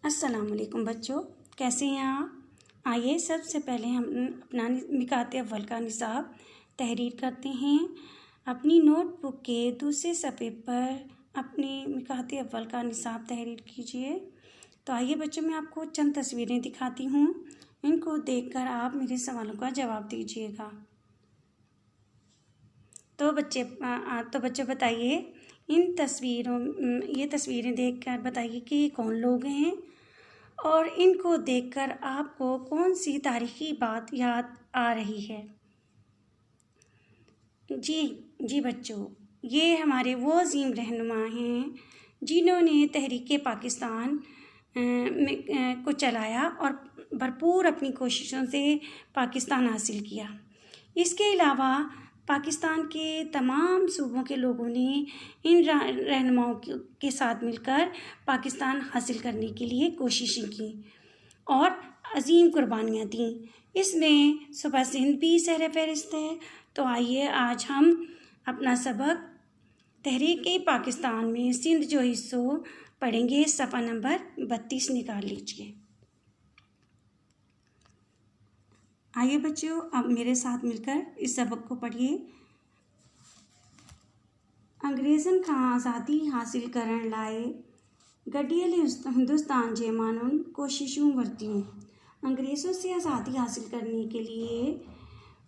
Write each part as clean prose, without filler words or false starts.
अस्सलाम वालेकुम बच्चों, कैसे हैं आप। आइए सबसे पहले हम अपना मिकात अव्वल का निसाब तहरीर करते हैं। अपनी नोटबुक के दूसरे सफ़े पर अपने मिकात अव्वल का निसाब तहरीर कीजिए। तो आइए बच्चों, मैं आपको चंद तस्वीरें दिखाती हूँ, इनको देखकर आप मेरे सवालों का जवाब दीजिएगा। तो बच्चों बताइए, ये तस्वीरें देखकर बताइए कि ये कौन लोग हैं और इनको देखकर आपको कौन सी तारीख़ी बात याद आ रही है। जी बच्चों, ये हमारे वो अजीम रहनुमा हैं जिन्होंने तहरीक पाकिस्तान को चलाया और भरपूर अपनी कोशिशों से पाकिस्तान हासिल किया। इसके अलावा पाकिस्तान के तमाम सूबों के लोगों ने इन रहनुमाओं के साथ मिलकर पाकिस्तान हासिल करने के लिए कोशिशें की और अजीम कुर्बानियाँ दी। इसमें सुबह सिंध भी सर फहरिस्त है। तो आइए आज हम अपना सबक तहरीक पाकिस्तान में सिंध जो हिस्सों पढ़ेंगे। सफ़ा नंबर 32 निकाल लीजिए। आइए बच्चों, अब मेरे साथ मिलकर इस सबक को पढ़िए। अंग्रेज़न खां आज़ादी हासिल करण लाए गडियल हिंदुस्तान जे मानुन कोशिशूं वरतियूं। अंग्रेज़ों से आज़ादी हासिल करने के लिए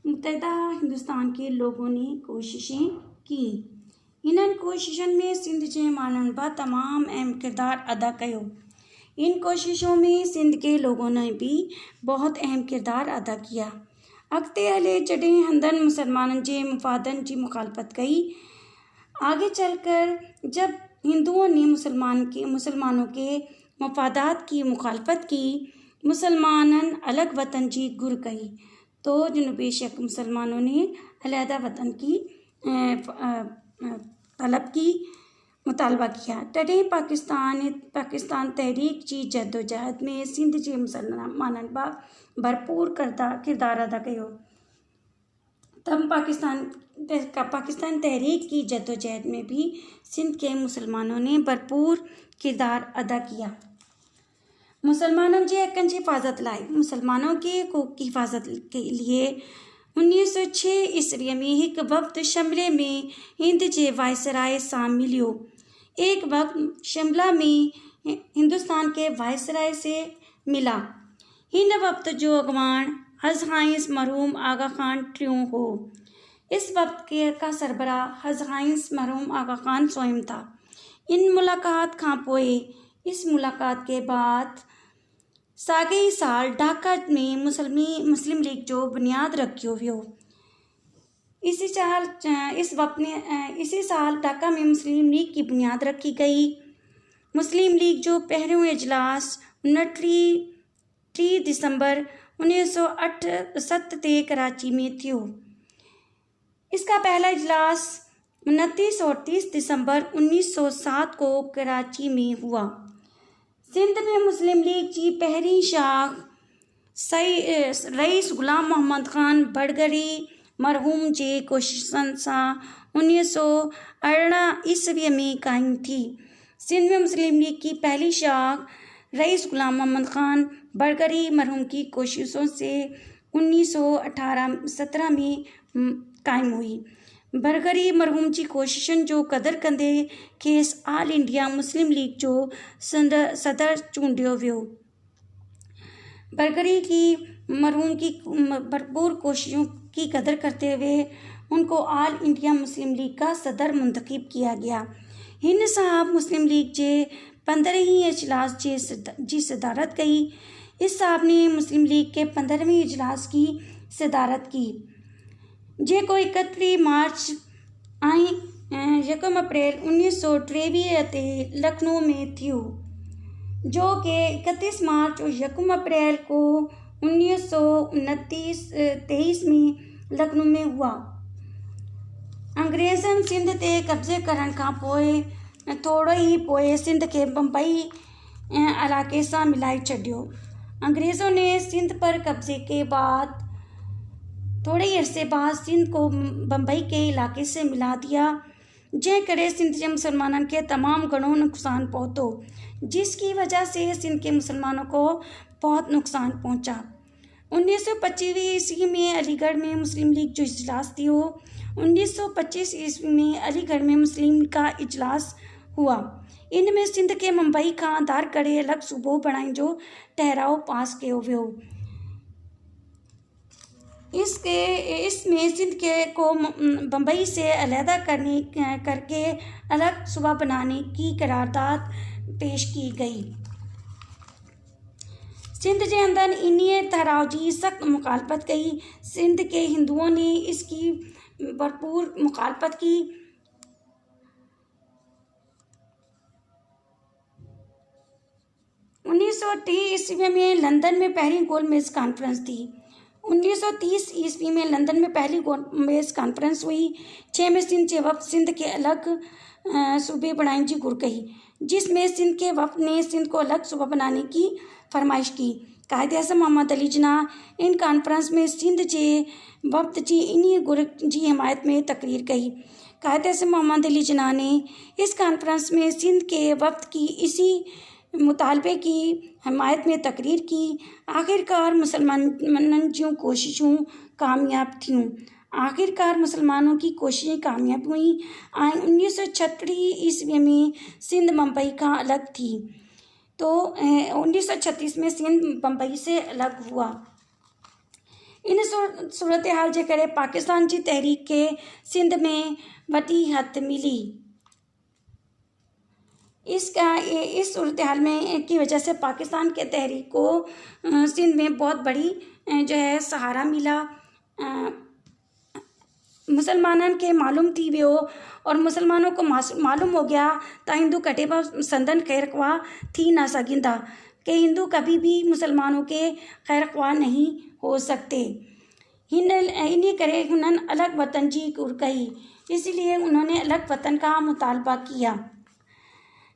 मुत्तहिदा हिंदुस्तान के लोगों ने कोशिशें की। इन्हनि कोशिशनि में सिंध जे मानवनि बि तमाम अहम किरदार अदा कयो। इन कोशिशों में सिंध के लोगों ने भी बहुत अहम किरदार अदा किया। अॻिते हले जॾहिं हंधनि मुसलमाननि जे मफ़ादनि जी मुखालफ़त कई। आगे चलकर जब हिंदुओं ने मुसलमानों के मफादात की मुखालफत की, मुसलमानन अलग वतन जी गुर कई, तो बेशक मुसलमानों ने अलहदा वतन की तलब की मुतालबा किया। तॾहिं पाकिस्तान तहरीक जी जद्दोजहद में सिंध जे मुसलमाननि भरपूर किरदार अदा कयो। तब पाकिस्तान तहरीक की जद्दोजहद में भी सिंध के मुसलमानों ने भरपूर किरदार अदा किया। मुसलमानों जे हक़नि जी हिफ़ाज़त लाइ मुसलमानों के हक़ूक़ की हिफ़ाज़त के लिए 1906 ईस्वी में एक वक़्त शिमले में हिंद जे वायसराय सां मिलियो। एक वक़्त शिमला में हिंदुस्तान के वायसराय से मिला। हिन वक़्त जो अगवान हज हाइंस मरहूम आगा खान टियों हो। इस वक्त का सरबराह हज हाइंस मरहूम आगा खान स्वयं था। इन मुलाक़ात खां पोइ, इस मुलाक़ात के बाद साॻे ई साल ढाका में मुस्लिम लीग जो बुनियाद रखियो वियो। इसी साल ढाका में मुस्लिम लीग की बुनियाद रखी गई। मुस्लिम लीग जो पहिरियों इजलास 29 दिसंबर 1907 ते कराची में थियो। इसका पहला इजलास 29 और 30 दिसंबर 1907 को कराची में हुआ। सिंध में मुस्लिम लीग जी पहिरीं शाख रईस गुलाम मोहम्मद खान बड़गरी मरहूम जे कोशिशनि सां 1918 ईस्वी में कायम थी। सिंध में मुस्लिम लीग की पहली शाख रईस गुलाम मोहम्मद खान बड़गरी मरहूम की कोशिशों से 1917 में कायम हुई। बरगरी मरहूम जी कोशिशनि जो क़दर कंदे खेसि ऑल इंडिया मुस्लिम लीग जो सदर चूंडियो वियो। बरगरी की मरहूम की भरपूर कोशिशों की कदर करते हुए उनको ऑल इंडिया मुस्लिम लीग का सदर मुंतखब किया गया। हिन साहब मुस्लिम लीग जे 15वीं इजलास जी सदारत कई। इस साहब ने मुस्लिम लीग के 15वें इजलास की सदारत की, जेको 31 मार्च ऐं 1 अप्रैल 1923 ते लखनऊ में थियो, जो कि 31 मार्च और 1 अप्रैल को 1923 में लखनऊ में हुआ। अंग्रेज़नि सिंध ते कब्ज़े करण खां पोइ थोरो ई पोइ सिंध खे बम्बई इलाक़े सां मिलाए छॾियो। अंग्रेज़ों ने सिंध पर कब्ज़े के बाद थोड़े ही अरसे बाद सिंध को बम्बई के इलाके से मिला दिया। जंहिं करे सिंध जे मुसलमाननि खे तमामु घणो नुक़सानु पहुतो, जिसकी वजह से सिंध के मुसलमानों को बहुत नुकसान पहुंचा। 1925 ईस्वी में अलीगढ़ में मुस्लिम लीग जो इजलास थी वो 1925 ईस्वी में अलीगढ़ में मुस्लिम का इजलास हुआ। इनमें सिंध के मुंबई खां आधार करे अलॻि सूबो बणाइण जो ठहराव पास कयो वियो। इसमें सिंध के को बम्बई से अलहदा करके अलग सूबा बनाने की करारदाद पेश की गई। सिंध जे अंदर इन्हीअ ठहराव जी सख्त मुखालफ़त कई। सिंध के हिंदुओं ने इसकी भरपूर मुखालफ़त की। 1930 ईस्वी में लंदन में पहली गोलमेज कॉन्फ्रेंस थी। 1930 ईस्वी में लंदन में पहली गोलमेज कॉन्फ्रेंस हुई। 6 में सिंध के वफ़द सिंध के अलॻि सूबे बनाइण जी घुर कई, जिसमें सिंध के वफ़द ने सिंध को अलग सूबा बनाने की फरमाइश की। कायदे आज़म मोहम्मद अली जिन्ना इन कॉन्फ्रेंस में सिंध जे वफ़द जी इन्ही घुर जी हिमायत में तकरीर कई। कायदे आज़म मोहम्मद अली जिन्ना ने इस कॉन्फ्रेंस में सिंध के वफ़द की इसी मुतालबे की हिमायत में तकरीर की। आखिरकार मुसलमाननि जूं कोशिशूं कामयाब थियूं। आखिरकार मुसलमानों की कोशिशें कामयाब हुई ऐं 1936 ईस्वी में सिंध मुंबई खां अलॻि थी। तो 1936 में सिंध बम्बई से अलॻि हुआ। इन सूरत हाल जे करे पाकिस्तान जी तहरीक खे सिंध में वॾी हथ मिली। इस सूरत हाल में की वजह से पाकिस्तान के तहरीक को सिंध में बहुत बड़ी जो है सहारा मिला। मुसलमाननि खे मालूम थी वियो और मुसलमानों को मालूम हो गया त हिंदू कटे बि संदन खैर ख्वाह थी ना सघंदा, कि हिंदू कभी भी मुसलमानों के खैर ख्वाह नहीं हो सकते। इन करे हुननि अलॻि वतन जी घुर कई, इसलिए उन्होंने अलॻि वतन का मुतालबा किया।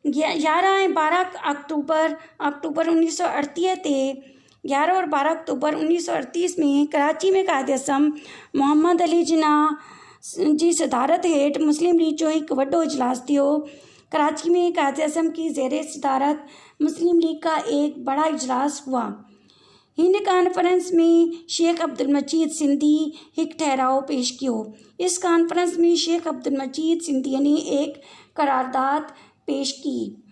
11 ऐं 12 अक्टूबर 1938 ते 11 और 12 अक्टूबर 1938 में कराची में कायदे आज़म मोहम्मद अली जिन्ना जी सदारत हेठि मुस्लिम लीग जो एक वॾो इजलास थियो। कराची में कायदे आज़म की ज़ेरे सदारत मुस्लिम लीग का एक बड़ा इजलास हुआ। हिन कॉन्फ्रेंस में शेख अब्दुल मजीद सिंधी एक ठहराव पेश कियो। इस कॉन्फ्रेंस में शेख अब्दुल मजीद सिंधी ने एक करारदाद पेश की,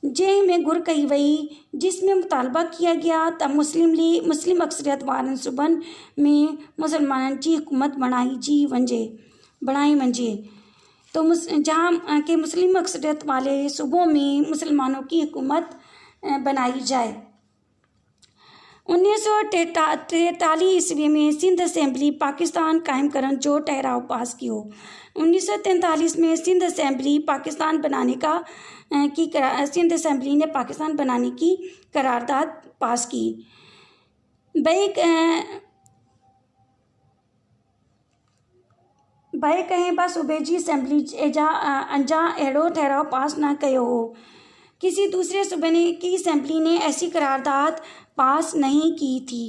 जंहिंमें घुर कई वई, जिसमें मुतालबा किया गया त मुस्लिम अक्सरियत वारनि सूबनि में मुसलमाननि जी हुकूमत बणाई वञे। तो जहाँ के मुस्लिम अक्सरियत वाले सूबों में मुसलमानों की हुकूमत बनाई जाए। 1943 ईस्वी में सिंध असेंबली पाकिस्तान कायम करण जो ठहराव पास कियो। 1943 में सिंध असेंबली सिंध असेंबली ने पाकिस्तान बनाने की करारदाद पास की। बई कहीं बस सूबे जी असेंबली अंजा अहिड़ो ठहराव पास न कयो हो। किसी दूसरे सूबे की असेंबली ने ऐसी करारदाद पास नहीं की थी।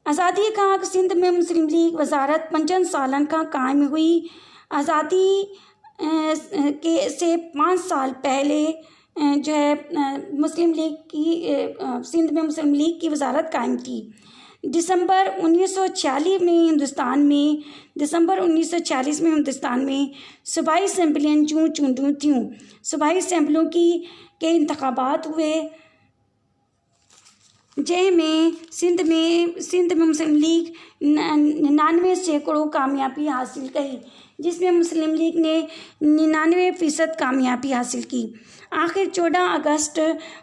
आज़ादी खां सिंध में मुस्लिम लीग वज़ारत 5 सालन खां कायम हुई। आज़ादी से 5 साल पहले जो है मुस्लिम लीग की सिंध में मुस्लिम लीग की वज़ारत कायम थी। दिसंबर 1946 में हिंदुस्तान में सूबाई असेंबलियुनि जूं चूंडूं थियूं। सूबाई असेंबलियों के इंतख़ाबात हुए, जंहिंमें सिंध में मुस्लिम लीग 99% कामयाबी हासिल कई, जिसमें मुस्लिम लीग ने 99% कामयाबी हासिल की। आखिर 14 अगस्त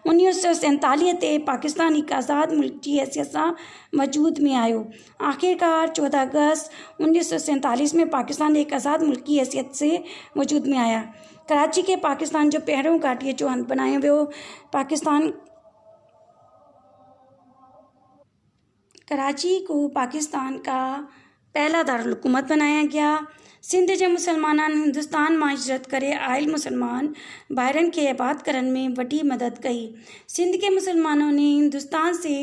1947 ते पाकिस्तान एक आज़ाद मुल्क जी हैसियत सां वजूद में आयो। आखिरकार 14 अगस्त 1947 में पाकिस्तान एक आज़ाद मुल्क की हैसियत से वजूद में आया। कराची के पाकिस्तान जो पहिरियों घाटीअ जो हंधि बनायो वियो। कराची को पाकिस्तान का पहला दारुल हुकूमत बनाया गया। सिंध जे मुसलमाननि हिंदुस्तान मां हिजरत करे आयल मुसलमान भाइरनि खे आबाद करण में वॾी मदद कई। सिंध के मुसलमानों ने हिंदुस्तान से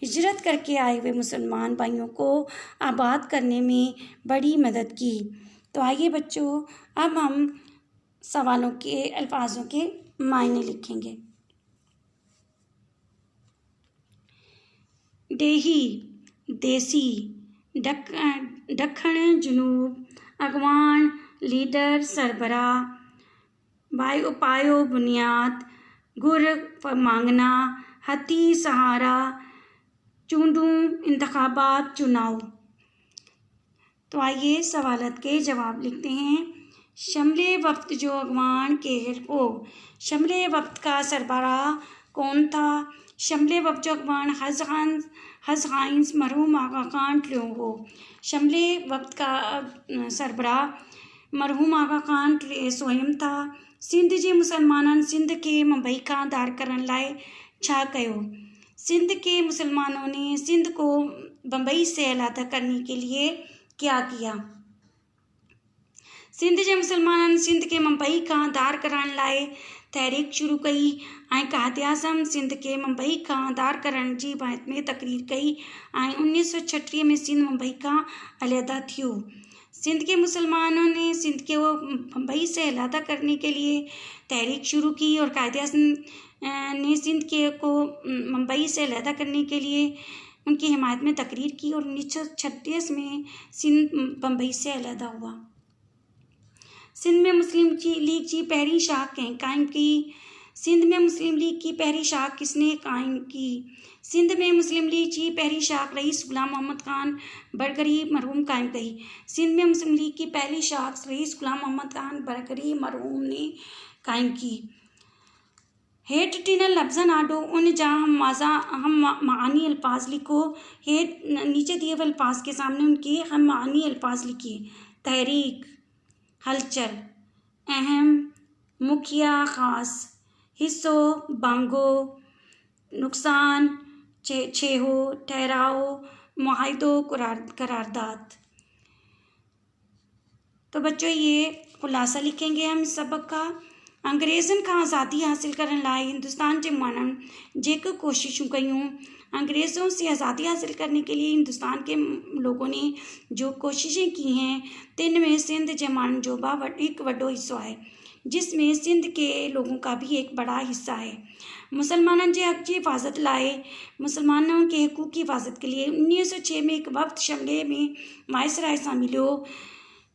हिजरत करके आए हुए मुसलमान भाइयों को आबाद करने में बड़ी मदद की। तो आइए बच्चों, अब हम सवालों के अल्फाजों के मायने लिखेंगे। देही, देसी, दक्खन, जुनूब, अगवान, लीडर, सरबराह, उपायो, बुनियाद, गुर, मांगना, हती, सहारा, चूंडू, इंतखाबात, चुनाव। तो आइए सवालत के जवाब लिखते हैं। शमले वक्त जो अगवान के हो, शमले वक्त का सरबराह कौन था? शमले वक्त जो अगवान हज़ मरहूम आगा खान ट्रियो हो। शमले वक्त का सरबराह मरहूम आगा खान स्वयं था। सिंध जे मुसलमाननि सिंध के मुंबई खां दार करण लाइ छा कयो? सिंध के मुसलमानों ने सिंध को बम्बई से अलहदा करने के लिए क्या किया? सिंध जे मुसलमाननि सिंध के मुंबई खां दार करण लाइ तहरीक शुरू कई ऐं कायद-ए-आज़म सिंध के मुंबई खां दार करण जी बाबत में तकरीर कई ऐं 1936 में सिंध मुंबई खां अलहदा थियो। सिंध के मुसलमानों ने सिंध के मुंबई से अलहदा करने के लिए तहरीक शुरू की और कायद-ए-आज़म ने सिंध के को मुंबई से अलहदा करने के लिए उनकी हिमायत में तकरीर की और 1936 में सिंध बम्बई से अलहदा हुआ। सिंध में मुस्लिम लीग की पहली शाख कायम की? सिंध में मुस्लिम लीग की पहली शाख किसने कायम की? सिंध में मुस्लिम लीग की पहली शाख रईस गुलाम मोहम्मद खान बरगरी मरहूम कायम कई। सिंध में मुस्लिम लीग की पहली शाख रईस गुलाम मोहम्मद खान बरगरी मरहूम ने कायम की। हेठ टिनल लफ्ज़न आडो उन जा हम मानी अल्फाज लिखो। हेठ नीचे दिए हुए अल्फाज के सामने उनके हम मानी अल्फाज लिखिए। तहरीक, हलचल, अहम, मुखिया, ख़ास, हिस्सो, बांगो, नुकसान, छेहो, ठहराओ, मुआहिदो, करारदाद। तो बच्चों ये खुलासा लिखेंगे हम इस सबक का। अंग्रेज़नि खां आज़ादी हासिल करण लाइ हिंदुस्तान जे माण्हुनि जेके कोशिशूं कयूं, अंग्रेज़ों से आज़ादी हासिल करने के लिए हिंदुस्तान के लोगों ने जो कोशिशें की हैं, तिन में सिंध जे माण्हुनि जो एक वड्डो हिस्सो है, जिसमें सिंध के लोगों का भी एक बड़ा हिस्सा है। मुसलमानों के हक़ की हिफाजत लाए, मुसलमानों के हकूक़ की हिफाजत के लिए 1906 में एक वफ़द शमले में वायसराय से मिलो।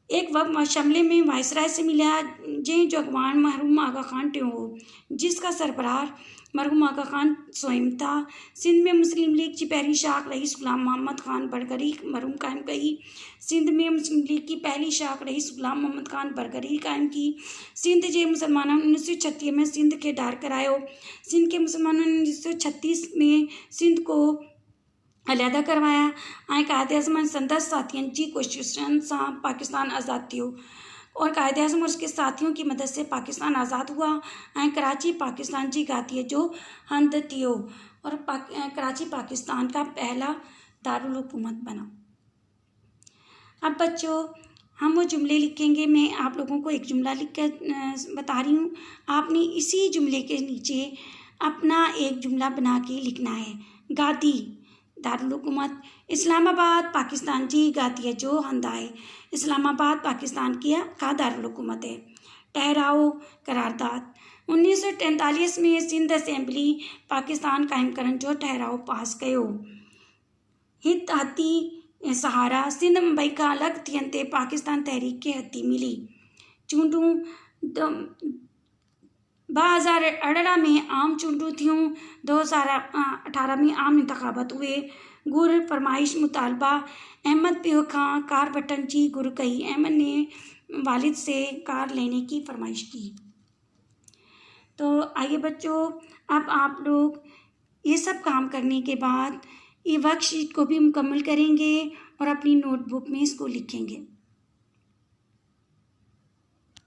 एक वक्त शमले में वायसराय से मिला जो अगवान मरहूम आगा खान ट्रियो हो, जिसका सरबराह मरहूम आगा खान स्वयं था। सिंध में मुस्लिम लीग की पहली शाख रईस गुलाम मोहम्मद खान बरगरी मरहूम कायम कई। सिंध में मुस्लिम लीग की पहली शाख रईस गुलाम मोहम्मद खान बरगरी कायम की। सिंध के मुसलमानों ने 1936 में सिंध के दार करायो। सिंध के मुसलमानों ने 1936 में सिंध को अलहदा करवाया ऐं कायद-ए-आज़म संदसि साथियनि जी कोशिशुनि सां पाकिस्तान आज़ादु थियो और कायद-ए-आज़म और उसके साथियों की मदद से पाकिस्तान आज़ादु हुआ ऐं कराची पाकिस्तान जी गादीअ जो हंधु थियो और कराची पाकिस्तान का पहला दारुल हुकूमत बना। अब बच्चों हम वो जुमले लिखेंगे। मैं आप लोगों को एक जुमला लिख कर बता रही हूँ, आपने इसी जुमले के नीचे अपना एक जुमला बना के लिखना है। गादी दारुल हुकूमत, इस्लामाबाद पाकिस्तान जी गादीअ जो हंधु आहे। इस्लामाबाद पाकिस्तान का दारुल हुकूमत है। ठहराओ करारदाद, 1943 में सिंध असेंबली पाकिस्तान कायम करण जो ठहराओ पास कयो। हित हती सहारा, सिंध मुंबई खां अलॻि थियण ते पाकिस्तान तहरीक खे हती मिली। चूंडूं 2018 में आम चूंडूं थियूं, 2018 में आम इंतखाबात हुए। गुर फरमाइश मुतालबा, अहमद पियो खां कार वठण जी गुर कई। अहमद ने वालिद से कार लेने की फरमाइश की। तो आइए बच्चों, अब आप लोग ये सब काम करने के बाद ये वर्कशीट को भी मुकम्मल करेंगे और अपनी नोटबुक में इसको लिखेंगे।